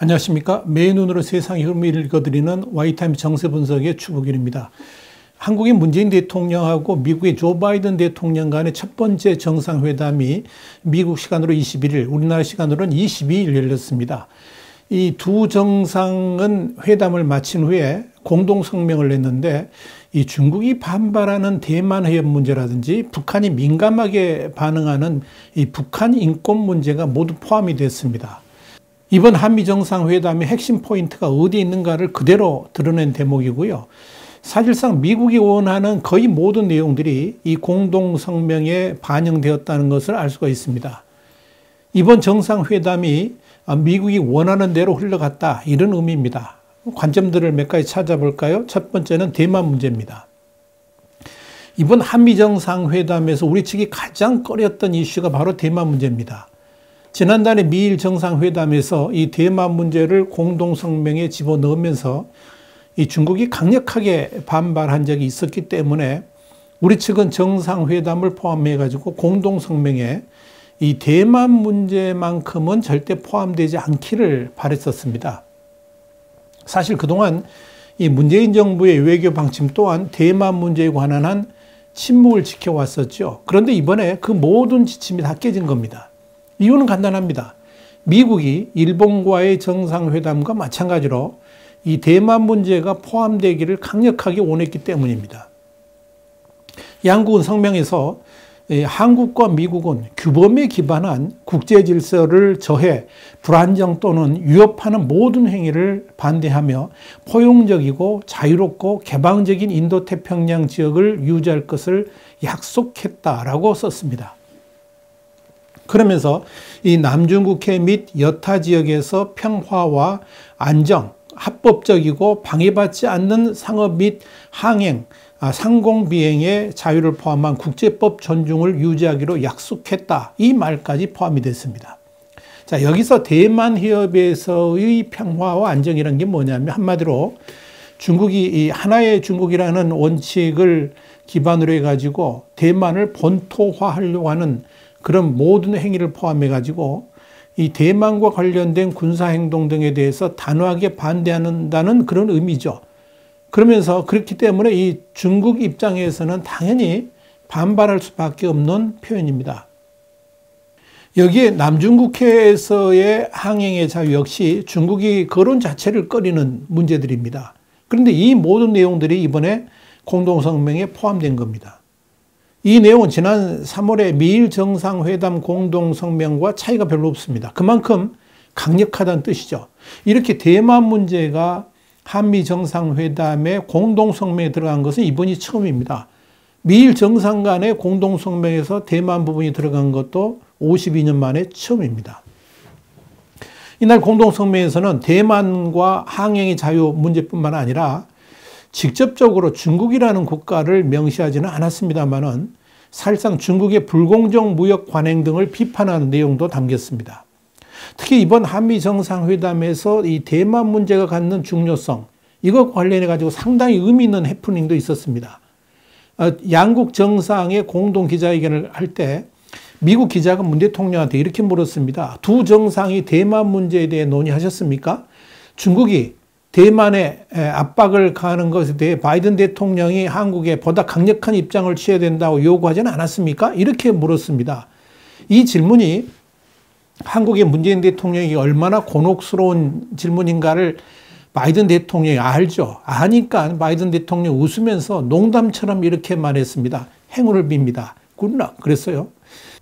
안녕하십니까. 매의 눈으로 세상의 흐름을 읽어드리는 와이타임스 정세 분석의 추국일입니다. 한국의 문재인 대통령하고 미국의 조 바이든 대통령 간의 첫 번째 정상회담이 미국 시간으로 21일, 우리나라 시간으로는 22일 열렸습니다. 이 두 정상은 회담을 마친 후에 공동성명을 냈는데 이 중국이 반발하는 대만 해협 문제라든지 북한이 민감하게 반응하는 이 북한 인권 문제가 모두 포함이 됐습니다. 이번 한미 정상회담의 핵심 포인트가 어디에 있는가를 그대로 드러낸 대목이고요. 사실상 미국이 원하는 거의 모든 내용들이 이 공동성명에 반영되었다는 것을 알 수가 있습니다. 이번 정상회담이 미국이 원하는 대로 흘러갔다, 이런 의미입니다. 관점들을 몇 가지 찾아볼까요? 첫 번째는 대만 문제입니다. 이번 한미 정상회담에서 우리 측이 가장 꺼렸던 이슈가 바로 대만 문제입니다. 지난달에 미일 정상회담에서 이 대만 문제를 공동성명에 집어넣으면서 이 중국이 강력하게 반발한 적이 있었기 때문에 우리 측은 정상회담을 포함해 가지고 공동성명에 이 대만 문제만큼은 절대 포함되지 않기를 바랬었습니다. 사실 그동안 이 문재인 정부의 외교 방침 또한 대만 문제에 관한 한 침묵을 지켜왔었죠. 그런데 이번에 그 모든 지침이 다 깨진 겁니다. 이유는 간단합니다. 미국이 일본과의 정상회담과 마찬가지로 이 대만 문제가 포함되기를 강력하게 원했기 때문입니다. 양국은 성명에서 한국과 미국은 규범에 기반한 국제 질서를 저해 불안정 또는 위협하는 모든 행위를 반대하며 포용적이고 자유롭고 개방적인 인도태평양 지역을 유지할 것을 약속했다라고 썼습니다. 그러면서 이 남중국해 및 여타 지역에서 평화와 안정, 합법적이고 방해받지 않는 상업 및 항행, 상공비행의 자유를 포함한 국제법 존중을 유지하기로 약속했다. 이 말까지 포함이 됐습니다. 자, 여기서 대만 해협에서의 평화와 안정이라는 게 뭐냐면 한마디로 중국이 이 하나의 중국이라는 원칙을 기반으로 해가지고 대만을 본토화하려고 하는 그런 모든 행위를 포함해 가지고 이 대만과 관련된 군사행동 등에 대해서 단호하게 반대한다는 그런 의미죠. 그러면서 그렇기 때문에 이 중국 입장에서는 당연히 반발할 수밖에 없는 표현입니다. 여기에 남중국해에서의 항행의 자유 역시 중국이 거론 자체를 꺼리는 문제들입니다. 그런데 이 모든 내용들이 이번에 공동성명에 포함된 겁니다. 이 내용은 지난 3월에 미일 정상회담 공동성명과 차이가 별로 없습니다. 그만큼 강력하다는 뜻이죠. 이렇게 대만 문제가 한미 정상회담의 공동성명에 들어간 것은 이번이 처음입니다. 미일 정상 간의 공동성명에서 대만 부분이 들어간 것도 52년 만에 처음입니다. 이날 공동성명에서는 대만과 항행의 자유 문제뿐만 아니라 직접적으로 중국이라는 국가를 명시하지는 않았습니다만은 사실상 중국의 불공정 무역 관행 등을 비판하는 내용도 담겼습니다. 특히 이번 한미 정상회담에서 이 대만 문제가 갖는 중요성, 이것 관련해 가지고 상당히 의미 있는 해프닝도 있었습니다. 양국 정상의 공동 기자회견을 할 때 미국 기자가 문 대통령한테 이렇게 물었습니다. 두 정상이 대만 문제에 대해 논의하셨습니까? 중국이 대만에 압박을 가하는 것에 대해 바이든 대통령이 한국에 보다 강력한 입장을 취해야 된다고 요구하지는 않았습니까? 이렇게 물었습니다. 이 질문이 한국의 문재인 대통령이 얼마나 곤혹스러운 질문인가를 바이든 대통령이 알죠. 아니까 바이든 대통령이 웃으면서 농담처럼 이렇게 말했습니다. 행운을 빕니다. 굿락 그랬어요.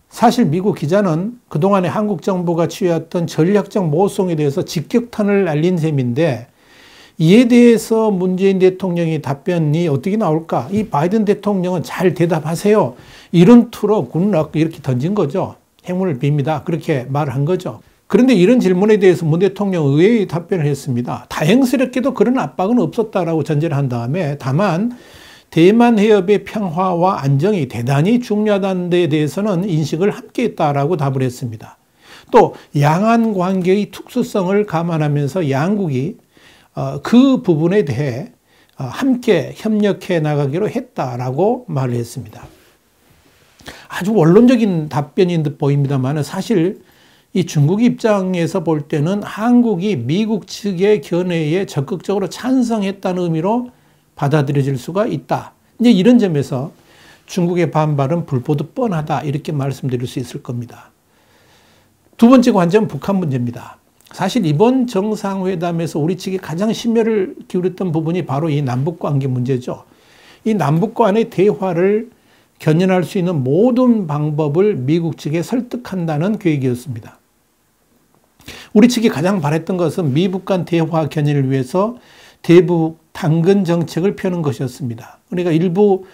사실 미국 기자는 그동안에 한국 정부가 취해왔던 전략적 모성에 대해서 직격탄을 날린 셈인데 이에 대해서 문재인 대통령의 답변이 어떻게 나올까? 이 바이든 대통령은 잘 대답하세요. 이런 투로 굿락 이렇게 던진 거죠. 행운을 빕니다. 그렇게 말한 거죠. 그런데 이런 질문에 대해서 문 대통령은 의외의 답변을 했습니다. 다행스럽게도 그런 압박은 없었다라고 전제를 한 다음에 다만 대만 해협의 평화와 안정이 대단히 중요하다는 데 대해서는 인식을 함께 했다라고 답을 했습니다. 또 양안 관계의 특수성을 감안하면서 양국이 그 부분에 대해 함께 협력해 나가기로 했다라고 말을 했습니다. 아주 원론적인 답변인 듯 보입니다만 사실 이 중국 입장에서 볼 때는 한국이 미국 측의 견해에 적극적으로 찬성했다는 의미로 받아들여질 수가 있다. 이제 이런 점에서 중국의 반발은 불보듯 뻔하다 이렇게 말씀드릴 수 있을 겁니다. 두 번째 관점은 북한 문제입니다. 사실 이번 정상회담에서 우리 측이 가장 심혈을 기울였던 부분이 바로 이 남북관계 문제죠. 이 남북 간의 대화를 견인할 수 있는 모든 방법을 미국 측에 설득한다는 계획이었습니다. 우리 측이 가장 바랬던 것은 미북 간 대화 견인을 위해서 대북 당근 정책을 펴는 것이었습니다. 그러니까 일부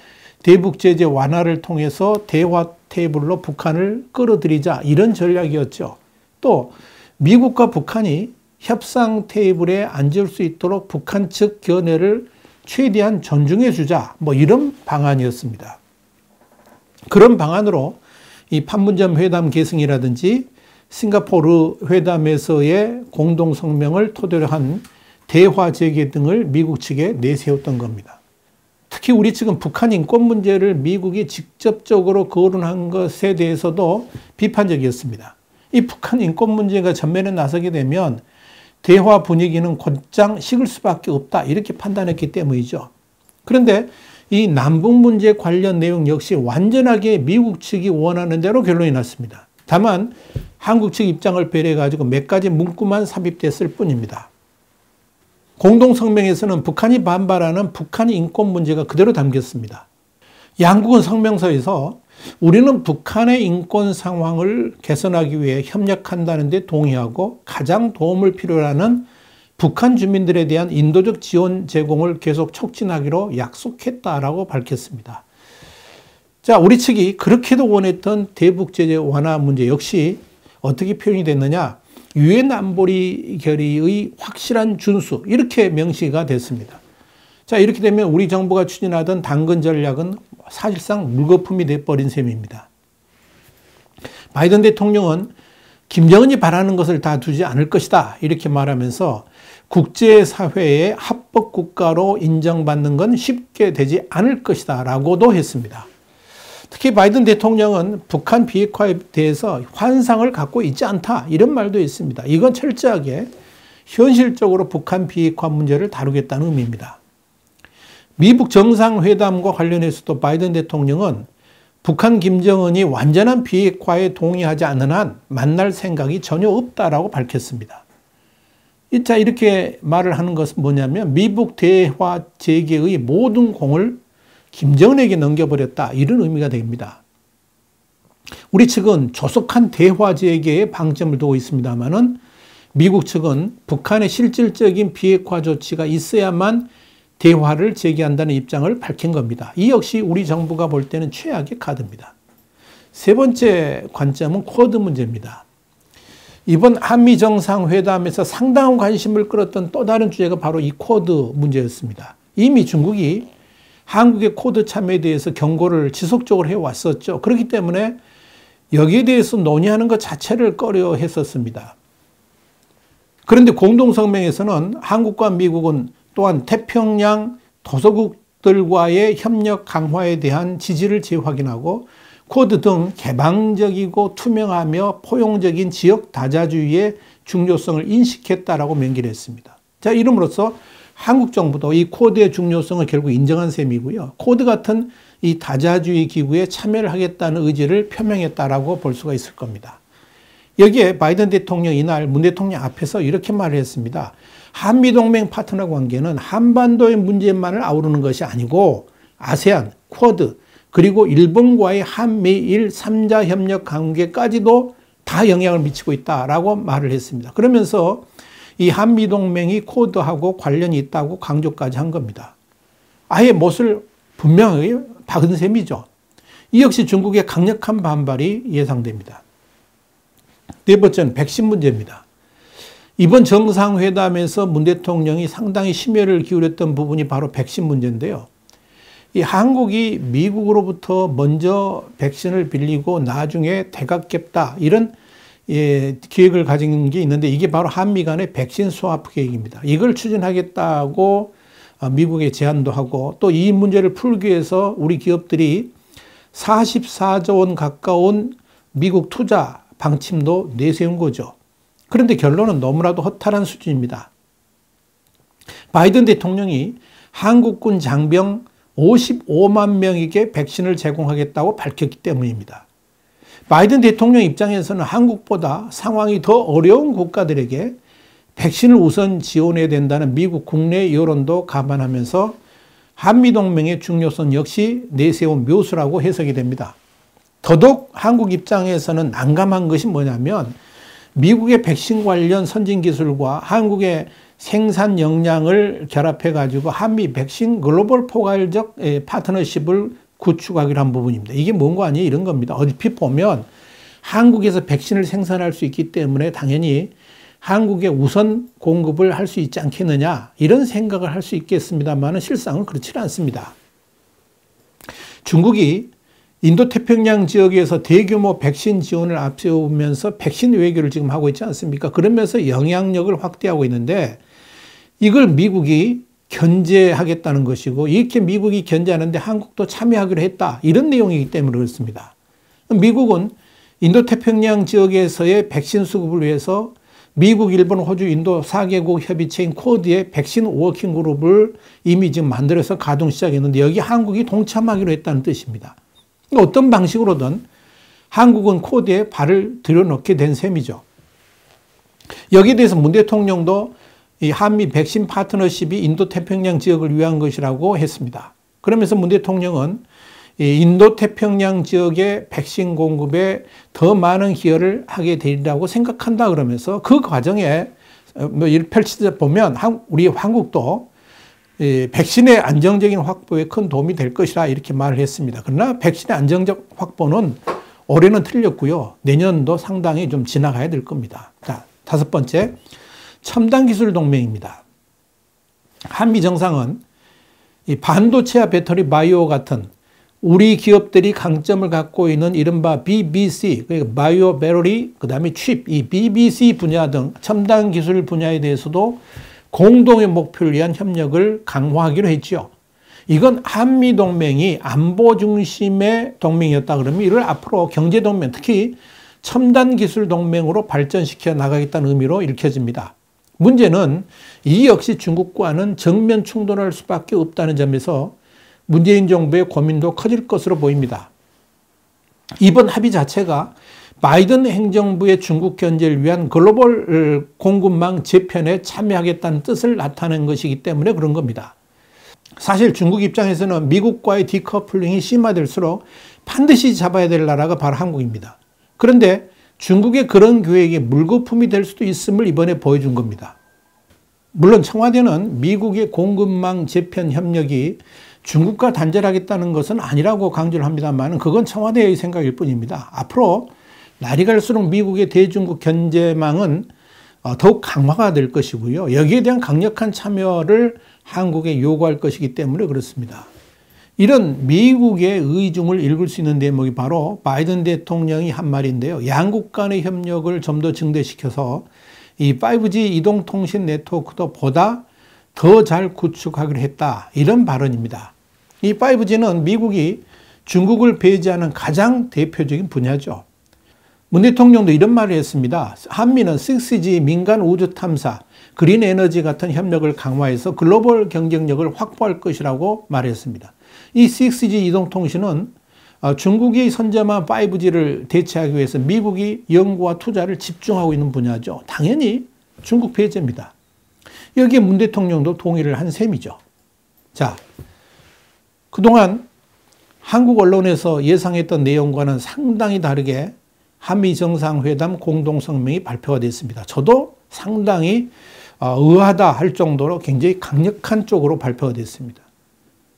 대북 제재 완화를 통해서 대화 테이블로 북한을 끌어들이자 이런 전략이었죠. 또 미국과 북한이 협상 테이블에 앉을 수 있도록 북한 측 견해를 최대한 존중해 주자 뭐 이런 방안이었습니다. 그런 방안으로 이 판문점 회담 계승이라든지 싱가포르 회담에서의 공동 성명을 토대로 한 대화 재개 등을 미국 측에 내세웠던 겁니다. 특히 우리 측은 북한 인권 문제를 미국이 직접적으로 거론한 것에 대해서도 비판적이었습니다. 이 북한 인권 문제가 전면에 나서게 되면 대화 분위기는 곧장 식을 수밖에 없다 이렇게 판단했기 때문이죠. 그런데 이 남북 문제 관련 내용 역시 완전하게 미국 측이 원하는 대로 결론이 났습니다. 다만 한국 측 입장을 배려해 가지고 몇 가지 문구만 삽입됐을 뿐입니다. 공동성명에서는 북한이 반발하는 북한 인권 문제가 그대로 담겼습니다. 양국은 성명서에서 우리는 북한의 인권 상황을 개선하기 위해 협력한다는 데 동의하고 가장 도움을 필요로 하는 북한 주민들에 대한 인도적 지원 제공을 계속 촉진하기로 약속했다라고 밝혔습니다. 자, 우리 측이 그렇게도 원했던 대북 제재 완화 문제 역시 어떻게 표현이 됐느냐? 유엔 안보리 결의의 확실한 준수 이렇게 명시가 됐습니다. 자, 이렇게 되면 우리 정부가 추진하던 당근 전략은 사실상 물거품이 돼버린 셈입니다. 바이든 대통령은 김정은이 바라는 것을 다 두지 않을 것이다 이렇게 말하면서 국제사회의 합법국가로 인정받는 건 쉽게 되지 않을 것이다 라고도 했습니다. 특히 바이든 대통령은 북한 비핵화에 대해서 환상을 갖고 있지 않다 이런 말도 했습니다. 이건 철저하게 현실적으로 북한 비핵화 문제를 다루겠다는 의미입니다. 미북 정상회담과 관련해서도 바이든 대통령은 북한 김정은이 완전한 비핵화에 동의하지 않는 한 만날 생각이 전혀 없다라고 밝혔습니다. 자, 이렇게 말을 하는 것은 뭐냐면 미북 대화 재개의 모든 공을 김정은에게 넘겨버렸다 이런 의미가 됩니다. 우리 측은 조속한 대화 재개에 방점을 두고 있습니다만은 미국 측은 북한의 실질적인 비핵화 조치가 있어야만 대화를 재개한다는 입장을 밝힌 겁니다. 이 역시 우리 정부가 볼 때는 최악의 카드입니다. 세 번째 관점은 쿼드 문제입니다. 이번 한미 정상회담에서 상당한 관심을 끌었던 또 다른 주제가 바로 이 쿼드 문제였습니다. 이미 중국이 한국의 쿼드 참여에 대해서 경고를 지속적으로 해왔었죠. 그렇기 때문에 여기에 대해서 논의하는 것 자체를 꺼려 했었습니다. 그런데 공동성명에서는 한국과 미국은 또한 태평양 도서국들과의 협력 강화에 대한 지지를 재확인하고 쿼드 등 개방적이고 투명하며 포용적인 지역 다자주의의 중요성을 인식했다라고 명기를 했습니다. 자, 이름으로써 한국 정부도 이 쿼드의 중요성을 결국 인정한 셈이고요. 쿼드 같은 이 다자주의 기구에 참여를 하겠다는 의지를 표명했다라고 볼 수가 있을 겁니다. 여기에 바이든 대통령 이날 문 대통령 앞에서 이렇게 말을 했습니다. 한미동맹 파트너 관계는 한반도의 문제만을 아우르는 것이 아니고 아세안, 쿼드, 그리고 일본과의 한미일 3자 협력 관계까지도 다 영향을 미치고 있다라고 말을 했습니다. 그러면서 이 한미동맹이 쿼드하고 관련이 있다고 강조까지 한 겁니다. 아예 못을 분명히 박은 셈이죠. 이 역시 중국의 강력한 반발이 예상됩니다. 네 번째는 백신 문제입니다. 이번 정상회담에서 문 대통령이 상당히 심혈을 기울였던 부분이 바로 백신 문제인데요. 이 한국이 미국으로부터 먼저 백신을 빌리고 나중에 되갚겠다 이런 기획을 가진 게 있는데 이게 바로 한미 간의 백신 수합 계획입니다. 이걸 추진하겠다고 미국에 제안도 하고 또 이 문제를 풀기 위해서 우리 기업들이 44조 원 가까운 미국 투자 방침도 내세운 거죠. 그런데 결론은 너무나도 허탈한 수준입니다. 바이든 대통령이 한국군 장병 55만 명에게 백신을 제공하겠다고 밝혔기 때문입니다. 바이든 대통령 입장에서는 한국보다 상황이 더 어려운 국가들에게 백신을 우선 지원해야 된다는 미국 국내 여론도 감안하면서 한미동맹의 중요성 역시 내세운 묘수라고 해석이 됩니다. 더더욱 한국 입장에서는 난감한 것이 뭐냐면 미국의 백신 관련 선진 기술과 한국의 생산 역량을 결합해 가지고 한미 백신 글로벌 포괄적 파트너십을 구축하기로 한 부분입니다. 이게 뭔가 아니에요? 이런 겁니다. 얼핏 보면 한국에서 백신을 생산할 수 있기 때문에 당연히 한국에 우선 공급을 할 수 있지 않겠느냐 이런 생각을 할 수 있겠습니다만 실상은 그렇지 않습니다. 중국이 인도태평양 지역에서 대규모 백신 지원을 앞세우면서 백신 외교를 지금 하고 있지 않습니까? 그러면서 영향력을 확대하고 있는데 이걸 미국이 견제하겠다는 것이고 이렇게 미국이 견제하는데 한국도 참여하기로 했다. 이런 내용이기 때문에 그렇습니다. 미국은 인도태평양 지역에서의 백신 수급을 위해서 미국, 일본, 호주, 인도 4개국 협의체인 쿼드의 백신 워킹 그룹을 이미 지금 만들어서 가동 시작했는데 여기 한국이 동참하기로 했다는 뜻입니다. 어떤 방식으로든 한국은 쿼드에 발을 들여놓게 된 셈이죠. 여기에 대해서 문 대통령도 이 한미 백신 파트너십이 인도태평양 지역을 위한 것이라고 했습니다. 그러면서 문 대통령은 인도태평양 지역의 백신 공급에 더 많은 기여를 하게 되리라고 생각한다 그러면서 그 과정에 펼치다 보면 우리 한국도 백신의 안정적인 확보에 큰 도움이 될 것이라 이렇게 말을 했습니다. 그러나 백신의 안정적 확보는 올해는 틀렸고요. 내년도 상당히 좀 지나가야 될 겁니다. 자, 5번째, 첨단기술 동맹입니다. 한미 정상은 이 반도체와 배터리, 바이오 같은 우리 기업들이 강점을 갖고 있는 이른바 BBC, 바이오 배터리, 그 다음에 칩, 이 BBC 분야 등 첨단 기술 분야에 대해서도 공동의 목표를 위한 협력을 강화하기로 했죠. 이건 한미동맹이 안보 중심의 동맹이었다 그러면 이를 앞으로 경제동맹, 특히 첨단기술 동맹으로 발전시켜 나가겠다는 의미로 읽혀집니다. 문제는 이 역시 중국과는 정면 충돌할 수밖에 없다는 점에서 문재인 정부의 고민도 커질 것으로 보입니다. 이번 합의 자체가 바이든 행정부의 중국 견제를 위한 글로벌 공급망 재편에 참여하겠다는 뜻을 나타낸 것이기 때문에 그런 겁니다. 사실 중국 입장에서는 미국과의 디커플링이 심화될수록 반드시 잡아야 될 나라가 바로 한국입니다. 그런데 중국의 그런 계획이 물거품이 될 수도 있음을 이번에 보여준 겁니다. 물론 청와대는 미국의 공급망 재편 협력이 중국과 단절하겠다는 것은 아니라고 강조를 합니다만 그건 청와대의 생각일 뿐입니다. 앞으로 날이 갈수록 미국의 대중국 견제망은 더욱 강화가 될 것이고요. 여기에 대한 강력한 참여를 한국에 요구할 것이기 때문에 그렇습니다. 이런 미국의 의중을 읽을 수 있는 대목이 바로 바이든 대통령이 한 말인데요. 양국 간의 협력을 좀 더 증대시켜서 이 5G 이동통신 네트워크도 보다 더 잘 구축하기로 했다. 이런 발언입니다. 이 5G는 미국이 중국을 배제하는 가장 대표적인 분야죠. 문 대통령도 이런 말을 했습니다. 한미는 6G 민간 우주 탐사, 그린 에너지 같은 협력을 강화해서 글로벌 경쟁력을 확보할 것이라고 말했습니다. 이 6G 이동통신은 중국이 선점한 5G를 대체하기 위해서 미국이 연구와 투자를 집중하고 있는 분야죠. 당연히 중국 배제입니다. 여기에 문 대통령도 동의를 한 셈이죠. 자, 그동안 한국 언론에서 예상했던 내용과는 상당히 다르게 한미 정상회담 공동성명이 발표가 됐습니다. 저도 상당히 의아하다 할 정도로 굉장히 강력한 쪽으로 발표가 됐습니다.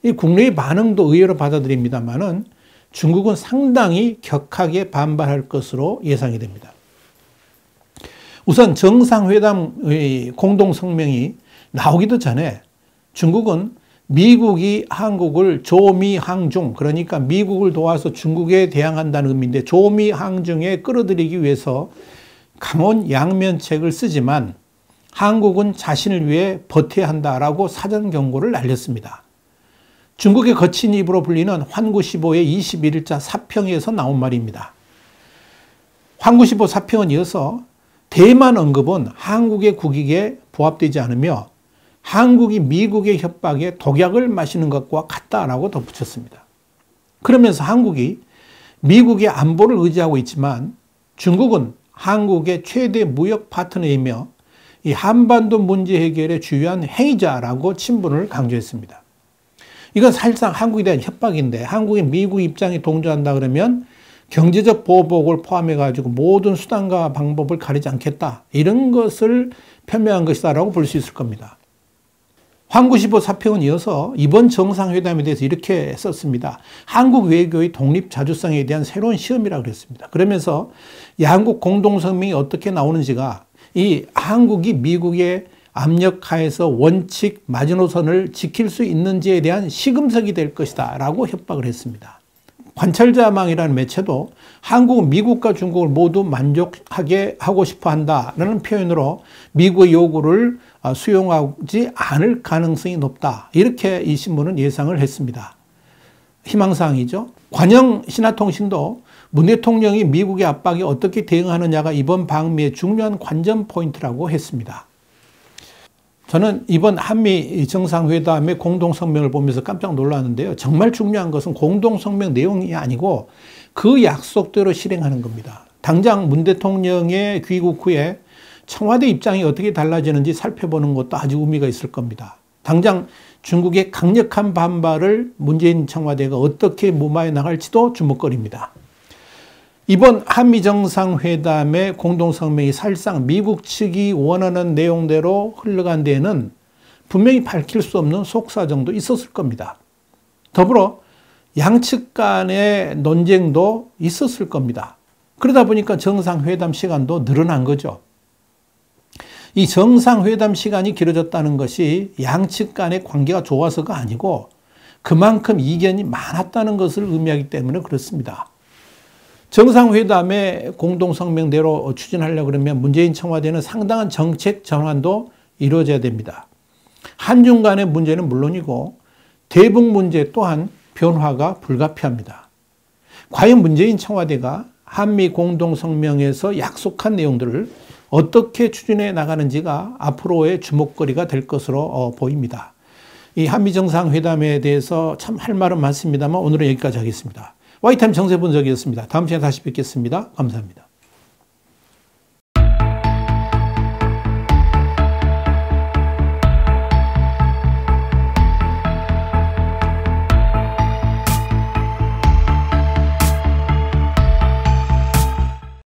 이 국내의 반응도 의외로 받아들입니다만은 중국은 상당히 격하게 반발할 것으로 예상이 됩니다. 우선 정상회담의 공동성명이 나오기도 전에 중국은 미국이 한국을 조미항중, 그러니까 미국을 도와서 중국에 대항한다는 의미인데 조미항중에 끌어들이기 위해서 강원 양면책을 쓰지만 한국은 자신을 위해 버텨야 한다라고 사전 경고를 날렸습니다. 중국의 거친 입으로 불리는 환구 15의 21일자 사평에서 나온 말입니다. 황구15 사평은 이어서 대만 언급은 한국의 국익에 부합되지 않으며 한국이 미국의 협박에 독약을 마시는 것과 같다라고 덧붙였습니다. 그러면서 한국이 미국의 안보를 의지하고 있지만 중국은 한국의 최대 무역 파트너이며 이 한반도 문제 해결의 주요한 행위자라고 친분을 강조했습니다. 이건 사실상 한국에 대한 협박인데 한국이 미국 입장에 동조한다 그러면 경제적 보복을 포함해 가지고 모든 수단과 방법을 가리지 않겠다. 이런 것을 표명한 것이다라고 볼 수 있을 겁니다. 황구15 사평은 이어서 이번 정상회담에 대해서 이렇게 썼습니다. 한국 외교의 독립 자주성에 대한 새로운 시험이라고 그랬습니다. 그러면서 양국 공동성명이 어떻게 나오는지가 이 한국이 미국의 압력하에서 원칙 마지노선을 지킬 수 있는지에 대한 시금석이 될 것이다 라고 협박을 했습니다. 관찰자망이라는 매체도 한국은 미국과 중국을 모두 만족하게 하고 싶어 한다라는 표현으로 미국의 요구를 수용하지 않을 가능성이 높다. 이렇게 이 신문은 예상을 했습니다. 희망사항이죠. 관영 신화통신도 문 대통령이 미국의 압박에 어떻게 대응하느냐가 이번 방미의 중요한 관전 포인트라고 했습니다. 저는 이번 한미 정상회담의 공동성명을 보면서 깜짝 놀랐는데요. 정말 중요한 것은 공동성명 내용이 아니고 그 약속대로 실행하는 겁니다. 당장 문 대통령의 귀국 후에 청와대 입장이 어떻게 달라지는지 살펴보는 것도 아주 의미가 있을 겁니다. 당장 중국의 강력한 반발을 문재인 청와대가 어떻게 무마해 나갈지도 주목거리입니다. 이번 한미 정상회담의 공동성명이 사실상 미국 측이 원하는 내용대로 흘러간 데에는 분명히 밝힐 수 없는 속사정도 있었을 겁니다. 더불어 양측 간의 논쟁도 있었을 겁니다. 그러다 보니까 정상회담 시간도 늘어난 거죠. 이 정상회담 시간이 길어졌다는 것이 양측 간의 관계가 좋아서가 아니고 그만큼 이견이 많았다는 것을 의미하기 때문에 그렇습니다. 정상회담의 공동성명대로 추진하려고 그러면 문재인 청와대는 상당한 정책 전환도 이루어져야 됩니다. 한중 간의 문제는 물론이고 대북 문제 또한 변화가 불가피합니다. 과연 문재인 청와대가 한미 공동성명에서 약속한 내용들을 어떻게 추진해 나가는지가 앞으로의 주목거리가 될 것으로 보입니다. 이 한미 정상회담에 대해서 참 할 말은 많습니다만 오늘은 여기까지 하겠습니다. 와이타임 정세분석이었습니다. 다음 시간에 다시 뵙겠습니다. 감사합니다.